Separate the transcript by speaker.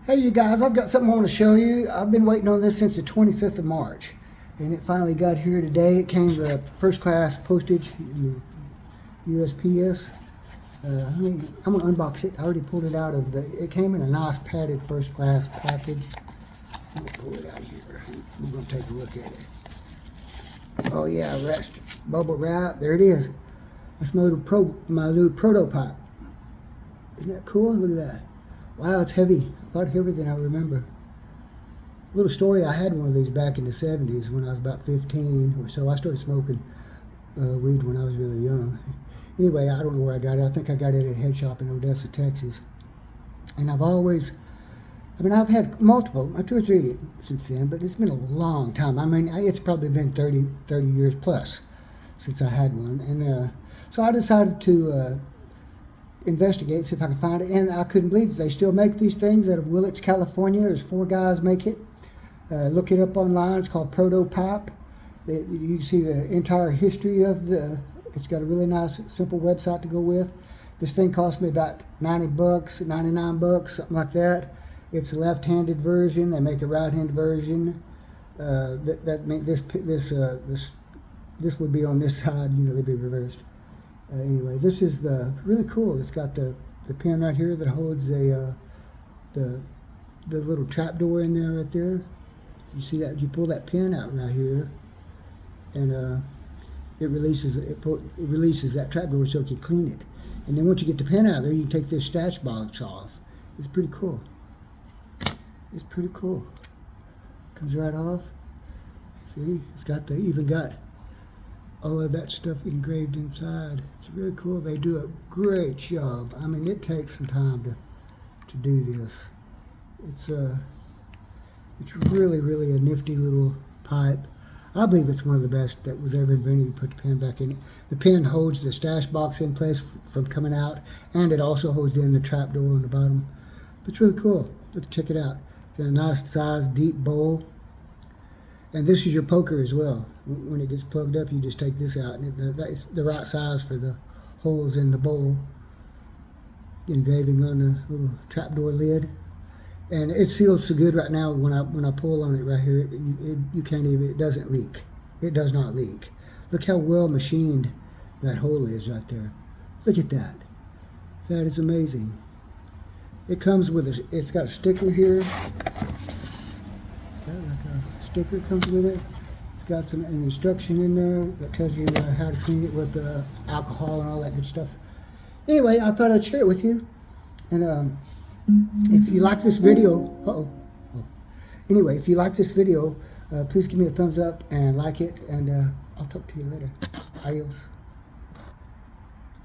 Speaker 1: Hey you guys, I've got something I want to show you. I've been waiting on this since the 25th of March. And it finally got here today. It came first class postage, USPS. I'm going to unbox it. I already pulled it out of it came in a nice padded first class package. I'm going to pull it out here. We're going to take a look at it. Oh yeah, rest bubble wrap. There it is. That's my new Proto Pipe. Isn't that cool? Look at that. Wow, it's heavy. A lot heavier than I remember. Little story, I had one of these back in the 70s when I was about 15 or so. I started smoking weed when I was really young. Anyway, I don't know where I got it. I think I got it at a head shop in Odessa, Texas. And I've had multiple, 2 or 3 since then, but it's been a long time. I mean, it's probably been 30 years plus since I had one. And so I decided to investigate, see if I can find it, and I couldn't believe they still make these things out of Willits, California. There's 4 guys make it. Look it up online. It's called Proto Pipe. You can see the entire history of it's got a really nice, simple website to go with. This thing cost me about 90 bucks, 99 bucks, something like that. It's a left-handed version. They make a right-handed version. This would be on this side. You know, they'd be reversed. Anyway, this is really cool. It's got the pin right here that holds the little trap door in there right there. You see that? You pull that pin out right here, and it releases that trap door so you can clean it. And then once you get the pin out of there, you can take this stash box off. It's pretty cool. It's pretty cool. Comes right off. See, it's got even got all of that stuff engraved inside. It's really cool. They do a great job. I mean, it takes some time to do this. It's really, really a nifty little pipe. I believe it's one of the best that was ever invented to put the pin back in it. The pin holds the stash box in place from coming out, and it also holds in the trap door on the bottom. But it's really cool. Let's check it out. Got a nice size, deep bowl. And this is your poker as well. When it gets plugged up, you just take this out, and it's the right size for the holes in the bowl. Engraving on the little trapdoor lid, and it seals so good right now. When I pull on it right here, you can't even. It doesn't leak. It does not leak. Look how well machined that hole is right there. Look at that. That is amazing. It comes with it's got a sticker here. Sticker comes with it. It's got an instruction in there that tells you how to clean it with alcohol and all that good stuff. Anyway, I thought I'd share it with you. And if you like this video, anyway, if you like this video, please give me a thumbs up and like it. And I'll talk to you later. Adios.